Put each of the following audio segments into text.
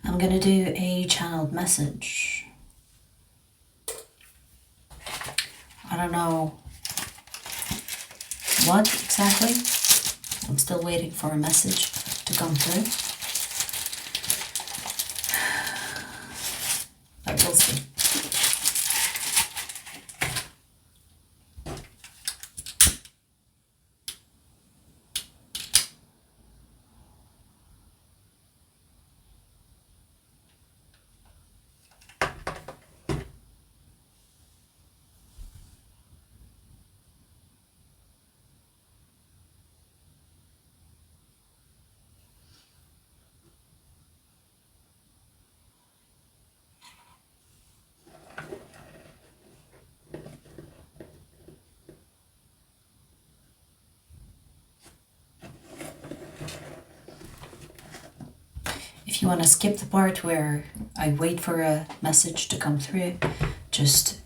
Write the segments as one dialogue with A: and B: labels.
A: I'm going to do a channeled message. I don't know what exactly. I'm still waiting for a message to come through. But we'll see. If you want to skip the part where I wait for a message to come through, just,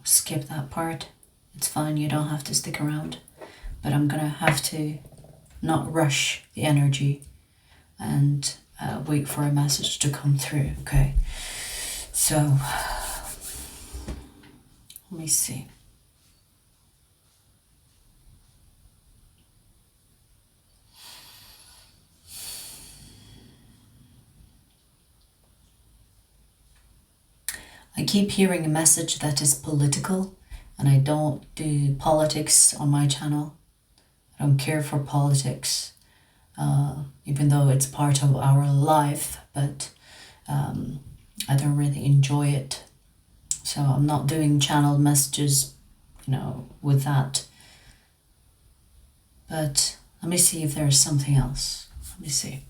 A: skip that part. It's fine, you don't have to stick around. But I'm going to have to not rush the energy and wait for a message to come through, okay? So, let me see. I keep hearing a message that is political, and I don't do politics on my channel. I don't care for politics, even though it's part of our life, but I don't really enjoy it. So I'm not doing channeled messages, with that. But let me see if there's something else. Let me see.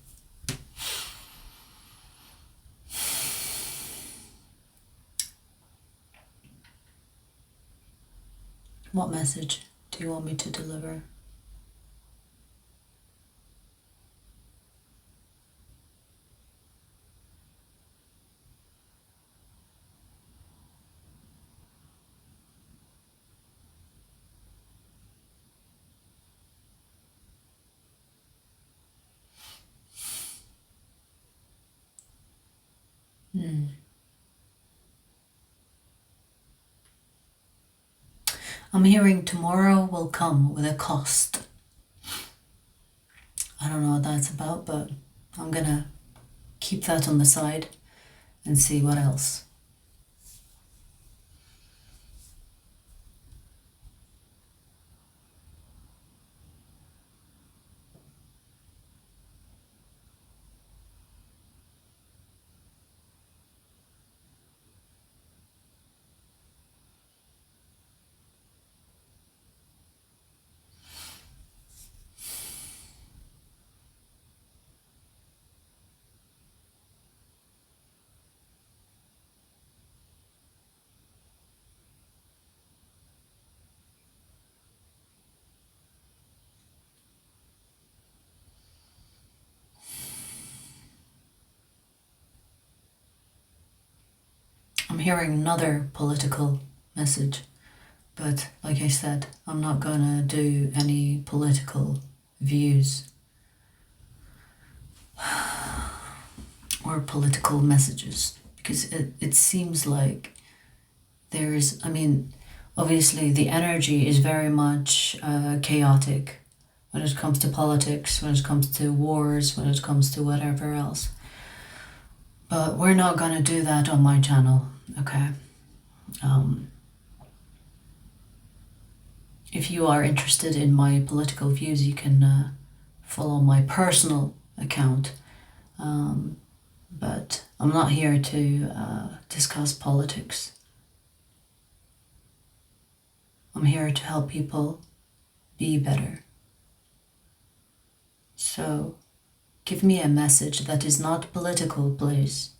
A: What message do you want me to deliver? I'm hearing tomorrow will come with a cost. I don't know what that's about, but I'm gonna keep that on the side and see what else. I'm hearing another political message, but like I said, I'm not gonna do any political views or political messages, because it seems like there's, obviously the energy is very much chaotic when it comes to politics, when it comes to wars, when it comes to whatever else. But we're not gonna do that on my channel, okay? If you are interested in my political views, you can follow my personal account. But I'm not here to discuss politics. I'm here to help people be better. So, give me a message that is not political, please.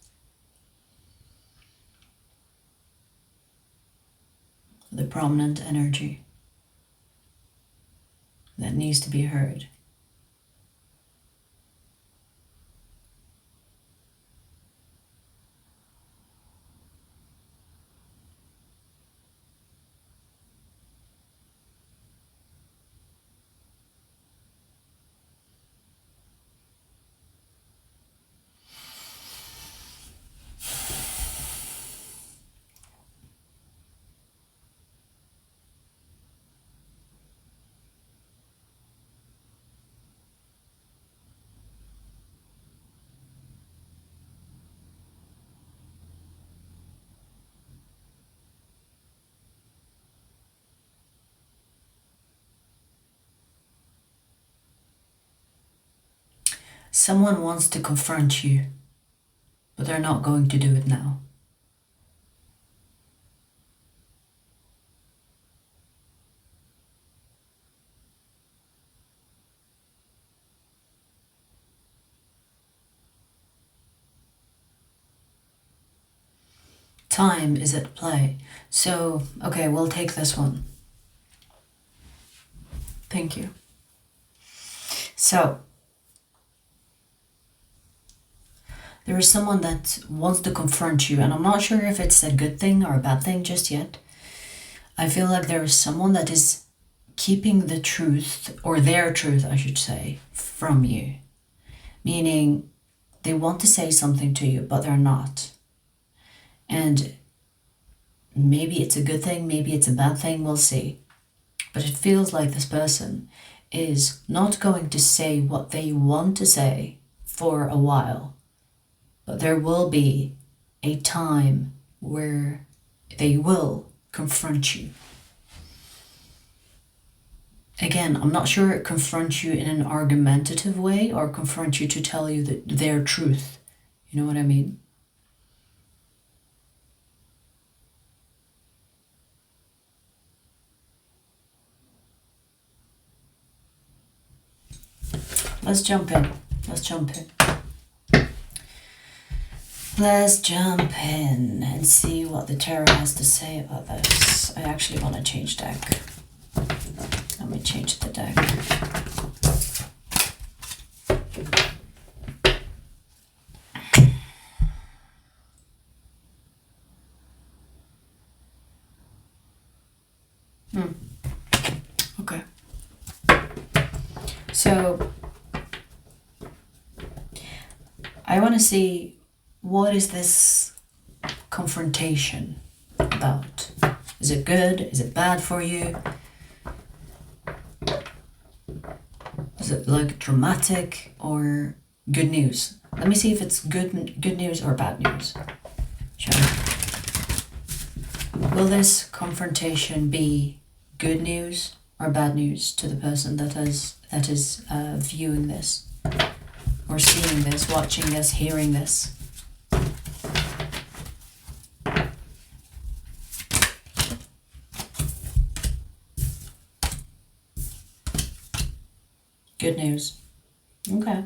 A: The prominent energy that needs to be heard. Someone wants to confront you, but they're not going to do it now. Time is at play. So, okay, we'll take this one. Thank you. So, there is someone that wants to confront you, and I'm not sure if it's a good thing or a bad thing just yet. I feel like there is someone that is keeping the truth, or their truth, I should say, from you. Meaning, they want to say something to you, but they're not. And maybe it's a good thing, maybe it's a bad thing, we'll see. But it feels like this person is not going to say what they want to say for a while. But there will be a time where they will confront you. Again, I'm not sure it confronts you in an argumentative way or confront you to tell you their truth. You know what I mean? Let's jump in. Let's jump in and see what the tarot has to say about this. I actually want to change deck. Let me change the deck. Okay. So, I want to see, what is this confrontation about? Is it good? Is it bad for you? Is it like dramatic or good news? Let me see if it's good news or bad news. Shall we? Will this confrontation be good news or bad news to the person that is viewing this, or seeing this, watching this, hearing this? Good news. Okay.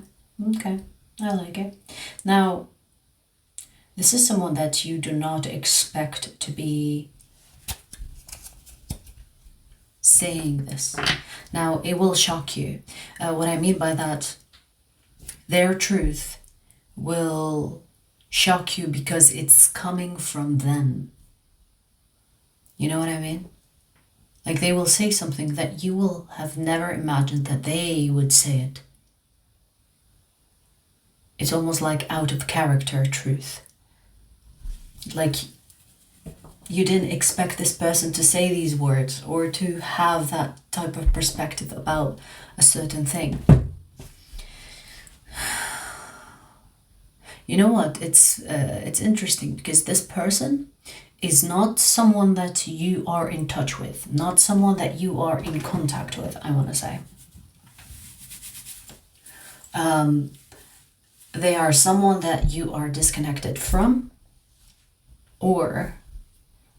A: I like it. Now, this is someone that you do not expect to be saying this. Now, it will shock you. What I mean by that, their truth will shock you because it's coming from them. You know what I mean? Like, they will say something that you will have never imagined that they would say it. It's almost like out of character truth. Like, you didn't expect this person to say these words or to have that type of perspective about a certain thing. You know what? It's interesting because this person is not someone that you are in touch with, not someone that you are in contact with, I want to say. They are someone that you are disconnected from, or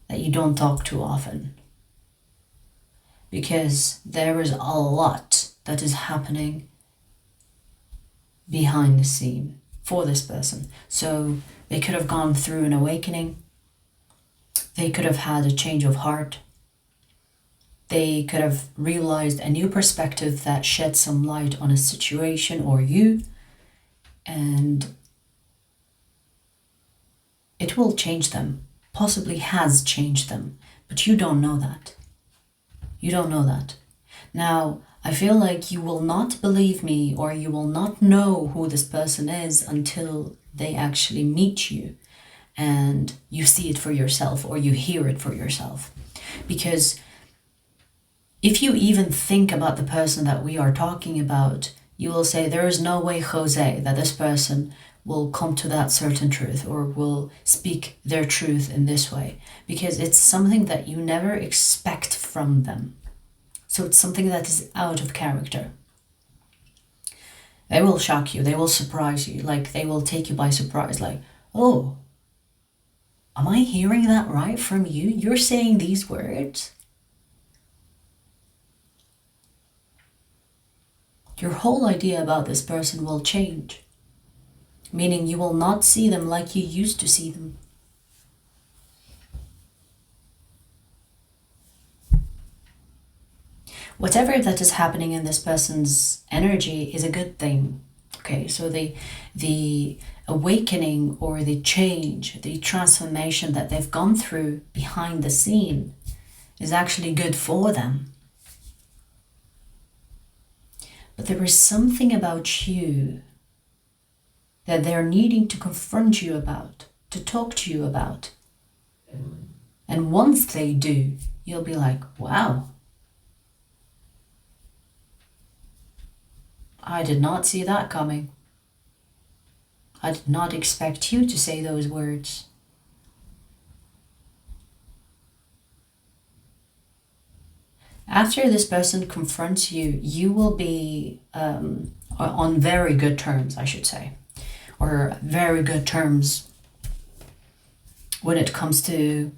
A: that you don't talk to often. Because there is a lot that is happening behind the scene for this person. So they could have gone through an awakening. They could have had a change of heart. They could have realized a new perspective that shed some light on a situation or you. And it will change them. Possibly has changed them. But you don't know that. You don't know that. Now, I feel like you will not believe me, or you will not know who this person is until they actually meet you and you see it for yourself, or you hear it for yourself. Because if you even think about the person that we are talking about, you will say, there is no way, Jose, that this person will come to that certain truth or will speak their truth in this way, because it's something that you never expect from them. So it's something that is out of character. They will shock you. They will surprise you. Like, they will take you by surprise. Like, oh, am I hearing that right from you? You're saying these words? Your whole idea about this person will change. Meaning you will not see them like you used to see them. Whatever that is happening in this person's energy is a good thing. Okay, so the awakening or the change, the transformation that they've gone through behind the scene is actually good for them. But there is something about you that they're needing to confront you about, to talk to you about. And once they do, you'll be like, wow, I did not see that coming. I did not expect you to say those words. After this person confronts you, you will be on very good terms, I should say. Or very good terms when it comes to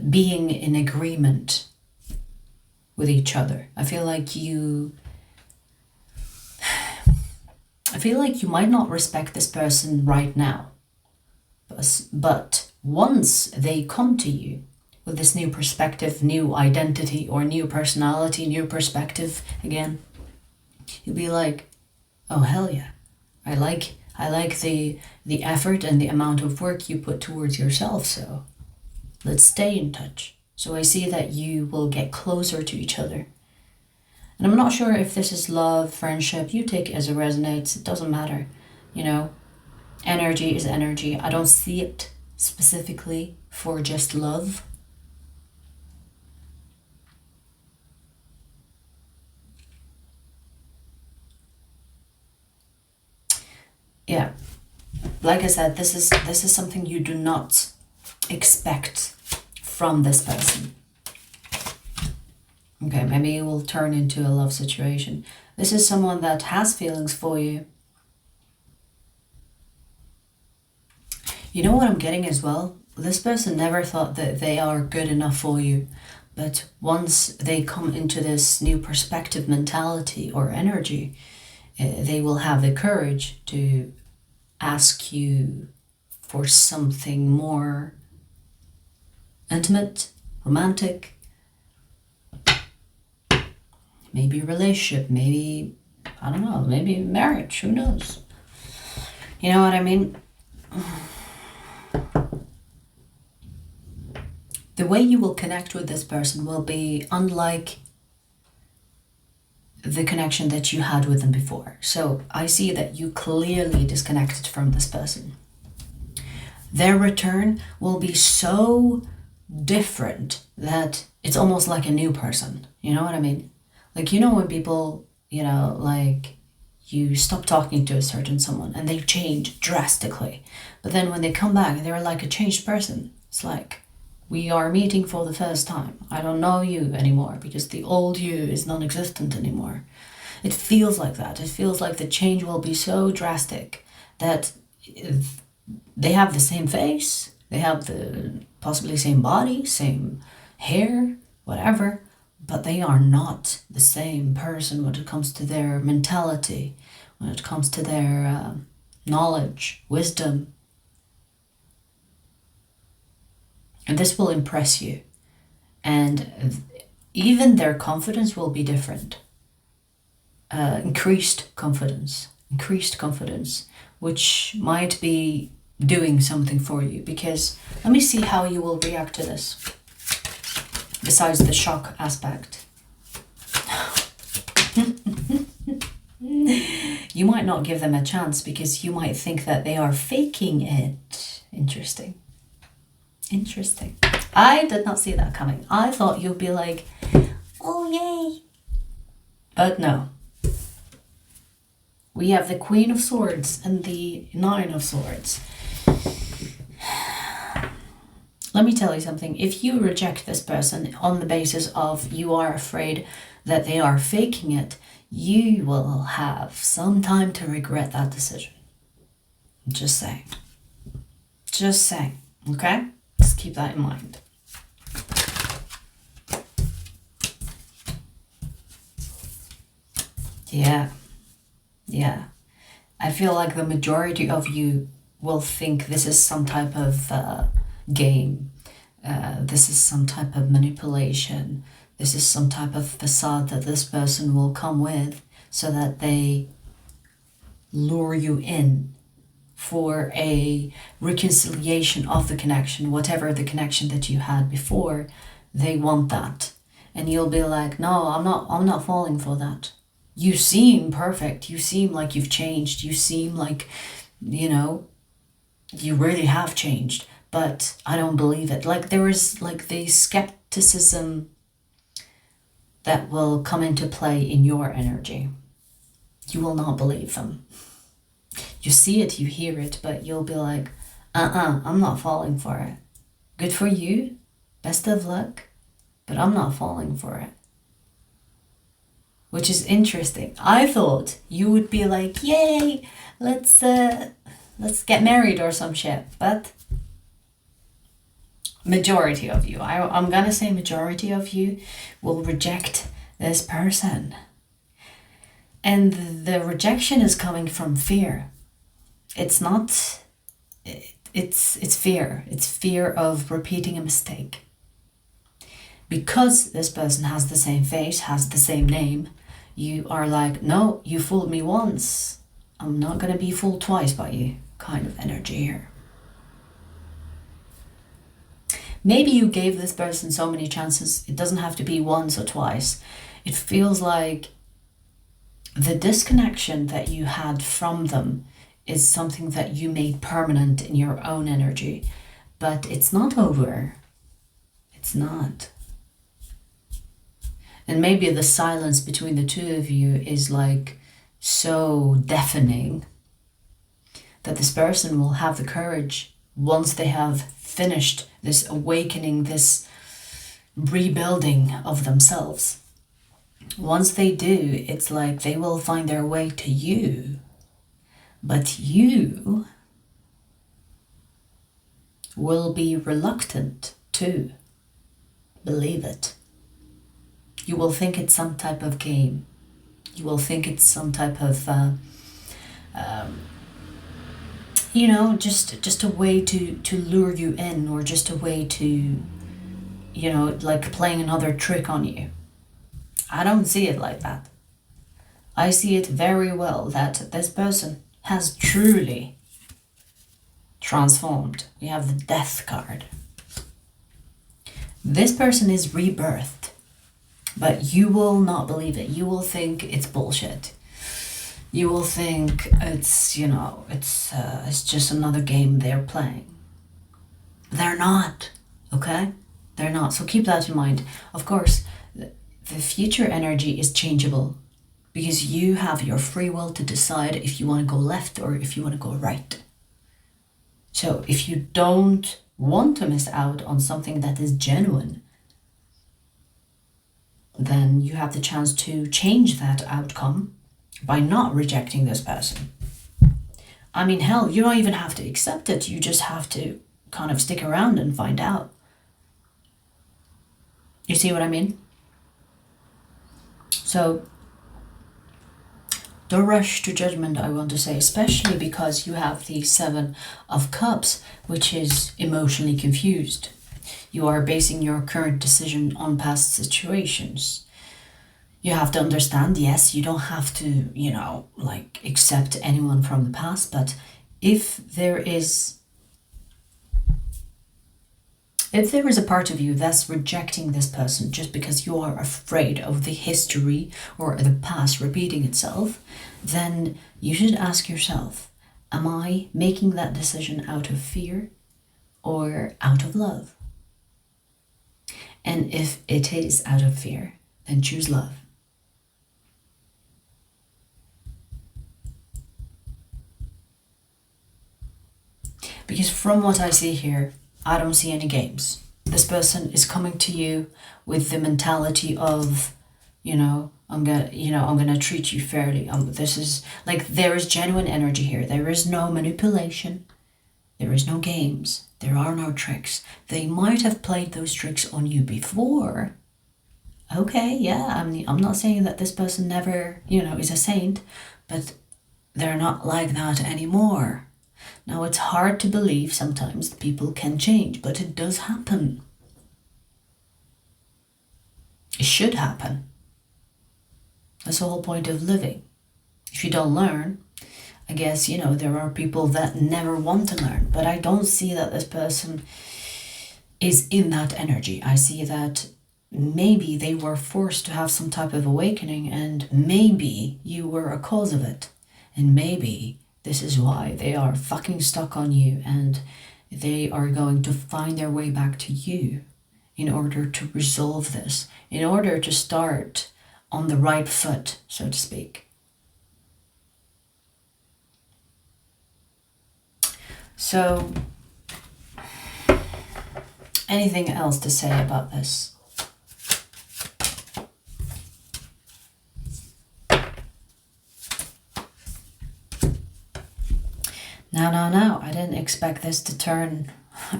A: being in agreement with each other. I feel like you might not respect this person right now, but once they come to you with this new perspective, new identity, or new personality, new perspective again, you'll be like, oh hell yeah, I like the effort and the amount of work you put towards yourself, so let's stay in touch. So I see that you will get closer to each other. And I'm not sure if this is love, friendship, you take it as it resonates, it doesn't matter. You know, energy is energy. I don't see it specifically for just love. Yeah, like I said, this is something you do not expect from this person. Okay, maybe it will turn into a love situation. This is someone that has feelings for you. You know what I'm getting as well? This person never thought that they are good enough for you. But once they come into this new perspective, mentality, or energy, they will have the courage to ask you for something more intimate, romantic, maybe a relationship, maybe, I don't know, maybe marriage, who knows? You know what I mean? The way you will connect with this person will be unlike the connection that you had with them before. So I see that you clearly disconnected from this person. Their return will be so different that it's almost like a new person. You know what I mean? Like, you know when people, you know, like you stop talking to a certain someone and they change drastically. But then when they come back, they're like a changed person. It's like, we are meeting for the first time. I don't know you anymore because the old you is non-existent anymore. It feels like that. It feels like the change will be so drastic that they have the same face, they have the possibly same body, same hair, whatever, but they are not the same person when it comes to their mentality, when it comes to their knowledge, wisdom. And this will impress you. And even their confidence will be different. Increased confidence, which might be doing something for you. Because let me see how you will react to this. Besides the shock aspect. You might not give them a chance because you might think that they are faking it. Interesting. I did not see that coming. I thought you'd be like, oh yay. But no. We have the Queen of Swords and the Nine of Swords. Let me tell you something. If you reject this person on the basis of you are afraid that they are faking it, you will have some time to regret that decision. Just saying. Just saying, okay? Just keep that in mind. Yeah. I feel like the majority of you will think this is some type of game. This is some type of manipulation. This is some type of facade that this person will come with so that they lure you in for a reconciliation of the connection, whatever the connection that you had before. They want that, and you'll be like, no, I'm not falling for that. You seem perfect, you seem like you've changed, you seem like, you really have changed, but I don't believe it. Like, there is like the skepticism that will come into play in your energy. You will not believe them. You see it, you hear it, but you'll be like, I'm not falling for it. Good for you, best of luck, but I'm not falling for it. Which is interesting. I thought you would be like, yay, let's get married or some shit, but majority of you, I'm gonna say majority of you will reject this person. And the rejection is coming from fear. It's not, it's fear. It's fear of repeating a mistake. Because this person has the same face, has the same name, you are like, no, you fooled me once. I'm not gonna be fooled twice by you, kind of energy here. Maybe you gave this person so many chances, it doesn't have to be once or twice. It feels like the disconnection that you had from them is something that you made permanent in your own energy, but it's not over. It's not. And maybe the silence between the two of you is like so deafening that this person will have the courage, once they have finished this awakening, this rebuilding of themselves. Once they do, it's like they will find their way to you. But you will be reluctant to believe it. You will think it's some type of game. You will think it's some type of, just a way to lure you in, or just a way to, like playing another trick on you. I don't see it like that. I see it very well that this person has truly transformed. We have the Death card. This person is rebirthed, but you will not believe it. You will think it's bullshit. You will think it's, it's just another game they're playing. They're not, okay? They're not. So keep that in mind. Of course, the future energy is changeable because you have your free will to decide if you want to go left or if you want to go right. So if you don't want to miss out on something that is genuine, then you have the chance to change that outcome by not rejecting this person. I mean, hell, you don't even have to accept it. You just have to kind of stick around and find out. You see what I mean? So, don't rush to judgment, I want to say, especially because you have the Seven of Cups, which is emotionally confused. You are basing your current decision on past situations. You have to understand, yes, you don't have to, accept anyone from the past, but if there is a part of you that's rejecting this person just because you are afraid of the history or the past repeating itself, then you should ask yourself, am I making that decision out of fear or out of love? And if it is out of fear, then choose love. Because from what I see here, I don't see any games. This person is coming to you with the mentality of, I'm gonna treat you fairly. This is like, there is genuine energy here. There is no manipulation. There is no games. There are no tricks. They might have played those tricks on you before. Okay, yeah, I'm not saying that this person never, is a saint, but they're not like that anymore. Now, it's hard to believe sometimes that people can change, but it does happen. It should happen. That's the whole point of living. If you don't learn, I guess, there are people that never want to learn, but I don't see that this person is in that energy. I see that maybe they were forced to have some type of awakening, and maybe you were a cause of it. And maybe this is why they are fucking stuck on you, and they are going to find their way back to you in order to resolve this, in order to start on the right foot, so to speak. So, anything else to say about this? No, I didn't expect this to turn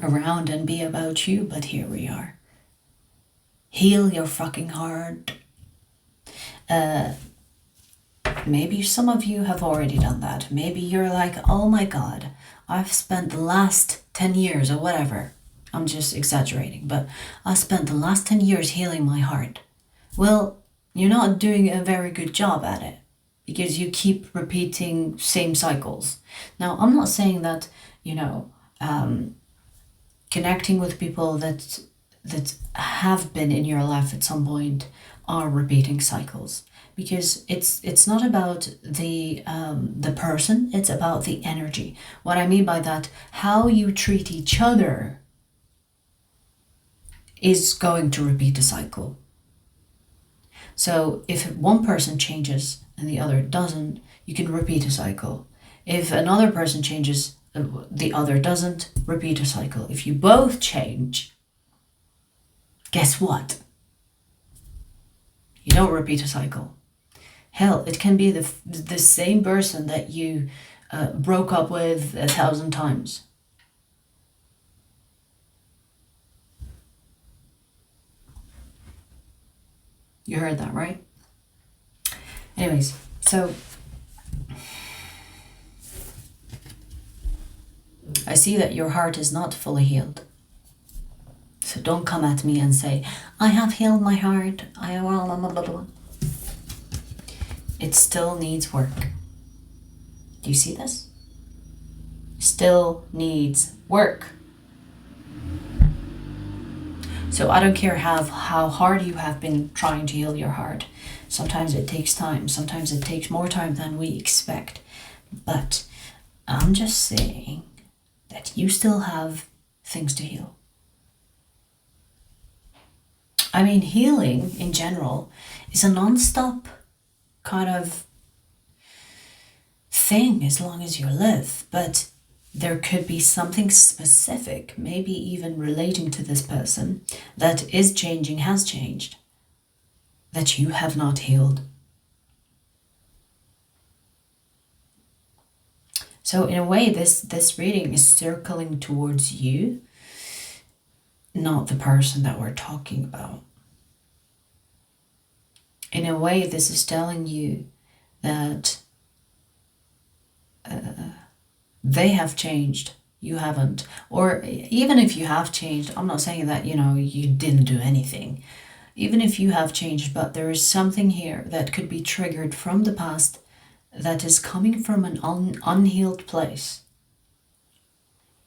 A: around and be about you, but here we are. Heal your fucking heart. Maybe some of you have already done that. Maybe you're like, oh my God, I've spent the last 10 years or whatever. I'm just exaggerating, but I spent the last 10 years healing my heart. Well, you're not doing a very good job at it, because you keep repeating same cycles. Now, I'm not saying that, connecting with people that have been in your life at some point are repeating cycles, because it's not about the person, it's about the energy. What I mean by that, how you treat each other is going to repeat the cycle. So if one person changes and the other doesn't, you can repeat a cycle. If another person changes, the other doesn't, repeat a cycle. If you both change, guess what? You don't repeat a cycle. Hell, it can be the same person that you broke up with 1,000 times. You heard that, right? Anyways, so I see that your heart is not fully healed. So don't come at me and say, I have healed my heart. It still needs work. Do you see this? Still needs work. So I don't care how hard you have been trying to heal your heart. Sometimes it takes time. Sometimes it takes more time than we expect. But I'm just saying that you still have things to heal. I mean, healing in general is a non-stop kind of thing as long as you live. But there could be something specific, maybe even relating to this person, that is changing, has changed, that you have not healed. So in a way, this reading is circling towards you, not the person that we're talking about. In a way, this is telling you that they have changed, you haven't. Or even if you have changed, I'm not saying that, you didn't do anything. Even if you have changed, but there is something here that could be triggered from the past that is coming from an unhealed place.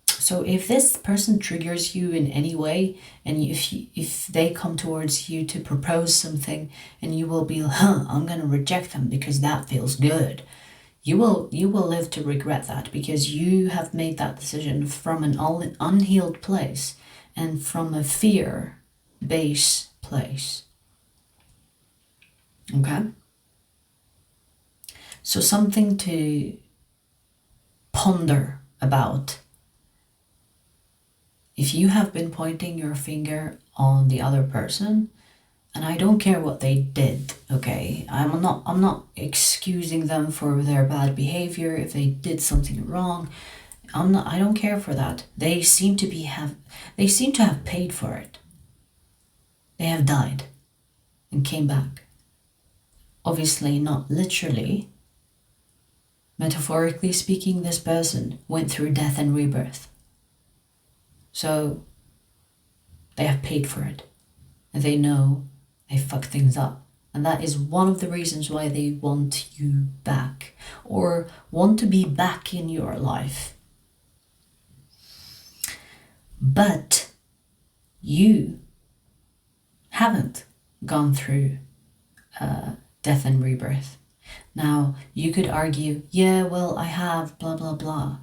A: So if this person triggers you in any way, and if they come towards you to propose something, and you will be, I'm going to reject them because that feels good. You will live to regret that, because you have made that decision from an unhealed place and from a fear-based place. Okay? So something to ponder about. If you have been pointing your finger on the other person, And I don't care what they did, okay? I'm not excusing them for their bad behavior if they did something wrong. I don't care for that. They seem to have paid for it. They have died and came back. Obviously not literally. Metaphorically speaking, this person went through death and rebirth. So they have paid for it. And they know they fuck things up. And that is one of the reasons why they want you back, or want to be back in your life. But you haven't gone through death and rebirth. Now, you could argue, yeah, well, I have, blah, blah, blah.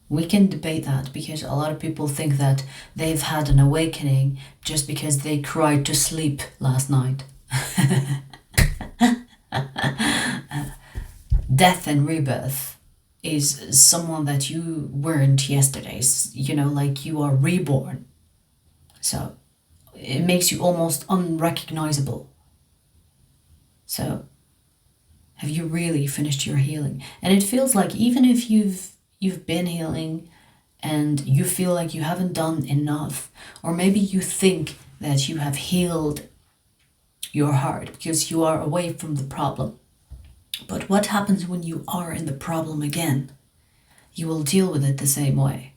A: We can debate that, because a lot of people think that they've had an awakening just because they cried to sleep last night. Death and rebirth is someone that you weren't yesterday. Like you are reborn. So it makes you almost unrecognizable. So have you really finished your healing? And it feels like even if you've been healing and you feel like you haven't done enough, or maybe you think that you have healed your heart because you are away from the problem. But what happens when you are in the problem again? You will deal with it the same way.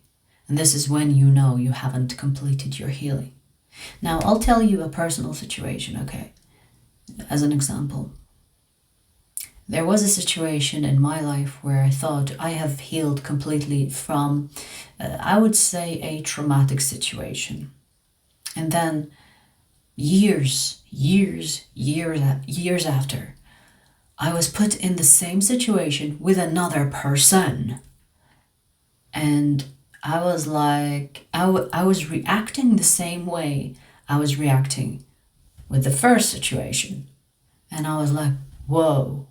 A: And this is when you know you haven't completed your healing. Now, I'll tell you a personal situation, okay? As an example. There was a situation in my life where I thought I have healed completely from, I would say, a traumatic situation. And then years after, I was put in the same situation with another person. And I was like, I was reacting the same way I was reacting with the first situation. And I was like, whoa.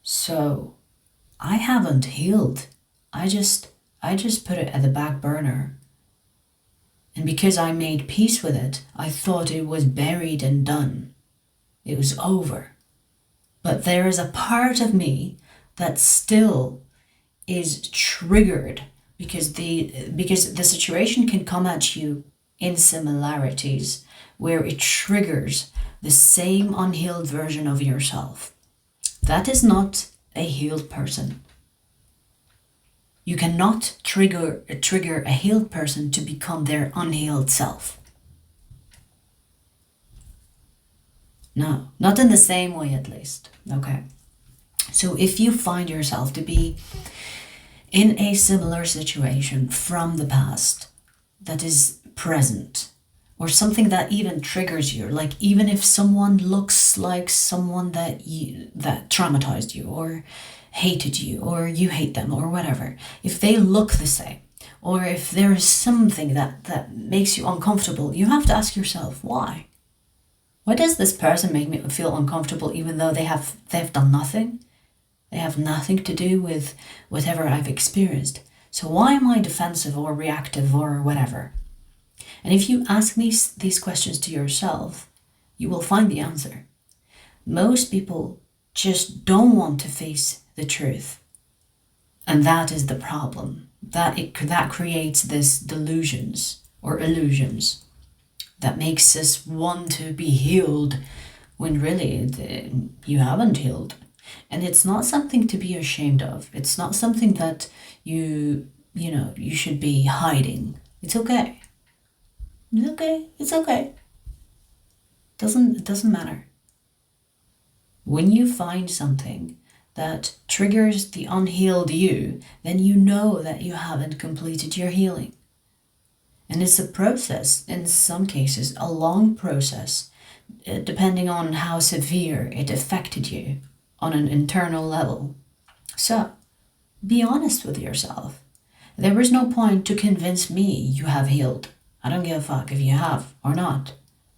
A: So I haven't healed. I just put it at the back burner. And because I made peace with it, I thought it was buried and done. It was over. But there is a part of me that still is triggered because the situation can come at you in similarities where it triggers the same unhealed version of yourself. That is not a healed person. You cannot trigger a healed person to become their unhealed self. No, not in the same way at least. Okay. So if you find yourself to be in a similar situation from the past that is present, or something that even triggers you, like even if someone looks like someone that traumatized you or hated you, or you hate them, or whatever, if they look the same, or if there is something that makes you uncomfortable, you have to ask yourself, why? Why does this person make me feel uncomfortable even though they've done nothing? They have nothing to do with whatever I've experienced. So why am I defensive or reactive or whatever? And if you ask these questions to yourself, you will find the answer. Most people just don't want to face the truth. And that is the problem. That creates this delusions or illusions that makes us want to be healed when really you haven't healed. And it's not something to be ashamed of. It's not something that you should be hiding. It's okay. It's okay. It's okay. It doesn't matter. When you find something that triggers the unhealed you, then you know that you haven't completed your healing. And it's a process, in some cases, a long process, depending on how severe it affected you on an internal level. So, be honest with yourself. There is no point to convince me you have healed. I don't give a fuck if you have or not.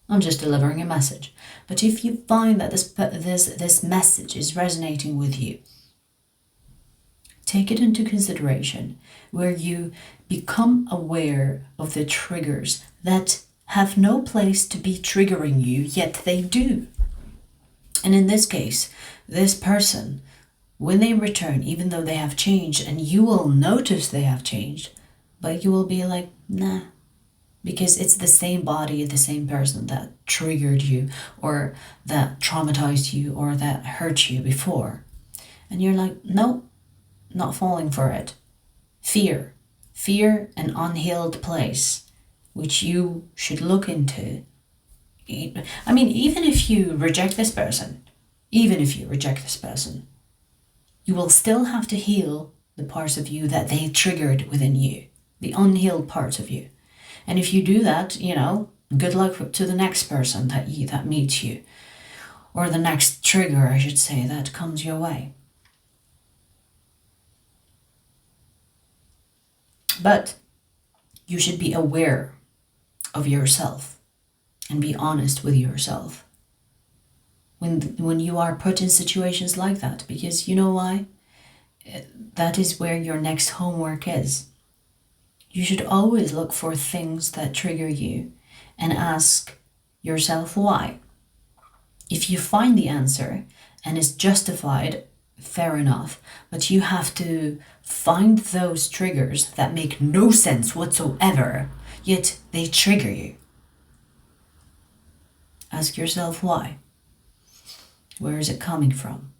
A: I'm just delivering a message. But if you find that this message is resonating with you, take it into consideration, where you become aware of the triggers that have no place to be triggering you, yet they do. And in this case, this person, when they return, even though they have changed, and you will notice they have changed, but you will be like, nah, because it's the same body, the same person that triggered you, or that traumatized you, or that hurt you before. And you're like, no, not falling for it. Fear, an unhealed place, which you should look into. I mean, even if you reject this person, you will still have to heal the parts of you that they triggered within you, the unhealed parts of you. And if you do that, good luck to the next person that meets you, or the next trigger, I should say, that comes your way. But you should be aware of yourself and be honest with yourself when you are put in situations like that, because you know why? That is where your next homework is. You should always look for things that trigger you and ask yourself why. If you find the answer and it's justified, fair enough, but you have to find those triggers that make no sense whatsoever, yet they trigger you. Ask yourself why. Where is it coming from?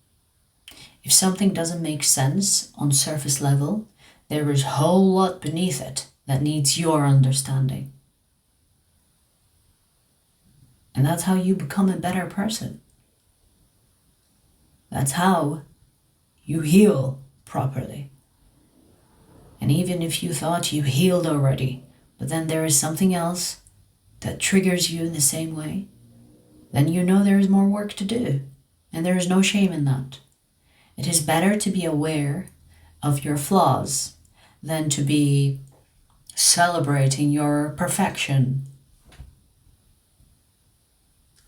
A: If something doesn't make sense on surface level, there is a whole lot beneath it that needs your understanding. And that's how you become a better person. That's how you heal properly. And even if you thought you healed already, but then there is something else that triggers you in the same way, then you know there is more work to do. And there is no shame in that. It is better to be aware of your flaws than to be celebrating your perfection.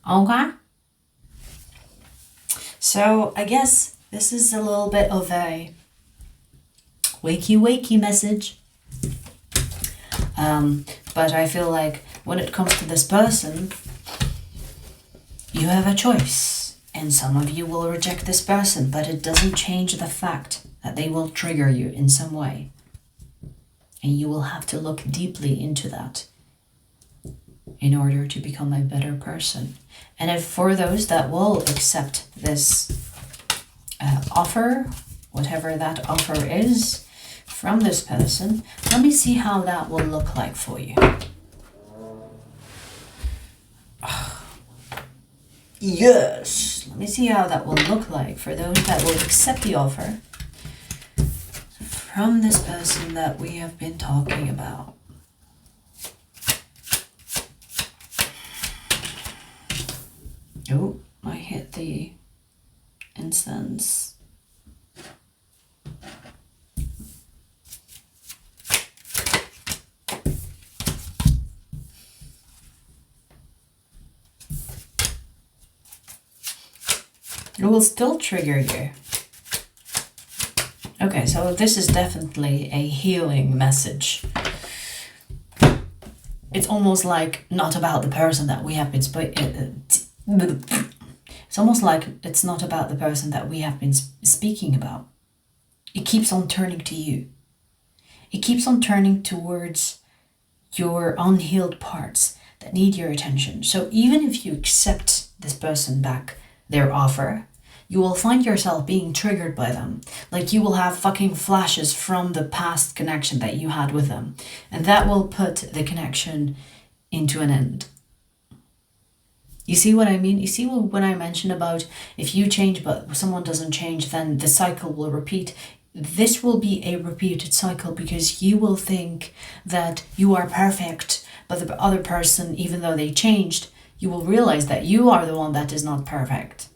A: Okay? So I guess this is a little bit of a wakey message. But I feel like when it comes to this person, you have a choice. And some of you will reject this person, but it doesn't change the fact that they will trigger you in some way. And you will have to look deeply into that in order to become a better person. And if for those that will accept this offer, whatever that offer is from this person, let me see how that will look like for you. Yes, let me see how that will look like for those that will accept the offer from this person that we have been talking about. Oh, I hit the incense. It will still trigger you. Okay, so this is definitely a healing message. It's almost like not about the person that we have been it's almost like it's not about the person that we have been speaking about. It keeps on turning to you. It keeps on turning towards your unhealed parts that need your attention. So even if you accept this person back, their offer, you will find yourself being triggered by them. Like you will have fucking flashes from the past connection that you had with them. And that will put the connection into an end. You see what I mean? You see when I mentioned about if you change but someone doesn't change, then the cycle will repeat. This will be a repeated cycle because you will think that you are perfect, but the other person, even though they changed, you will realize that you are the one that is not perfect.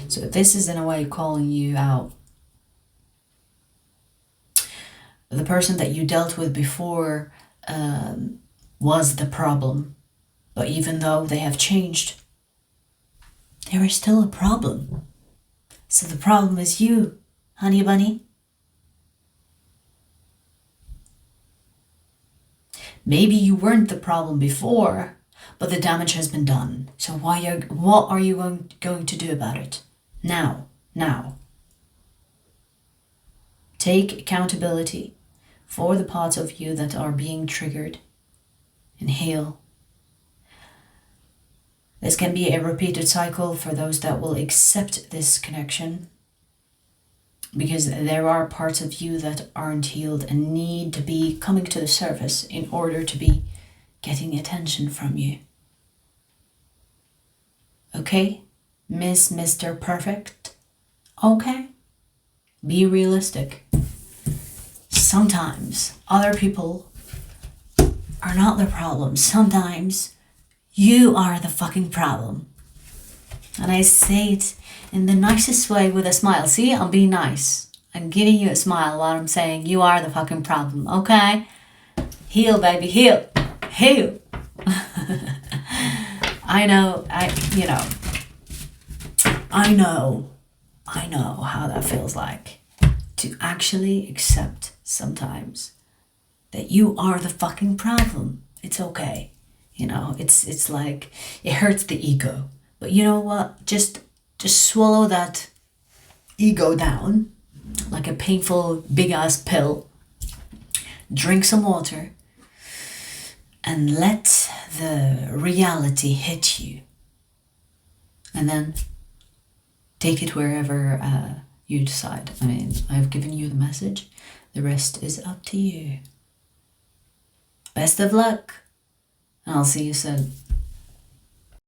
A: So this is in a way calling you out. The person that you dealt with before was the problem. But even though they have changed, there is still a problem. So the problem is you, honey bunny. Maybe you weren't the problem before, but the damage has been done. So what are you going to do about it? Now. Take accountability for the parts of you that are being triggered and heal. This can be a repeated cycle for those that will accept this connection, because there are parts of you that aren't healed and need to be coming to the surface in order to be getting attention from you. Okay, Mr. Perfect? Okay, be realistic. Sometimes other people are not the problem. Sometimes you are the fucking problem. And I say it in the nicest way with a smile. See, I'm being nice. I'm giving you a smile while I'm saying you are the fucking problem, okay? Heal, baby, heal. Heal. I know how that feels like. To actually accept sometimes that you are the fucking problem. It's okay. It's like, it hurts the ego. But you know what? Just swallow that ego down like a painful big ass pill. Drink some water and let the reality hit you. And then take it wherever you decide. I mean, I've given you the message. The rest is up to you. Best of luck. And I'll see you soon.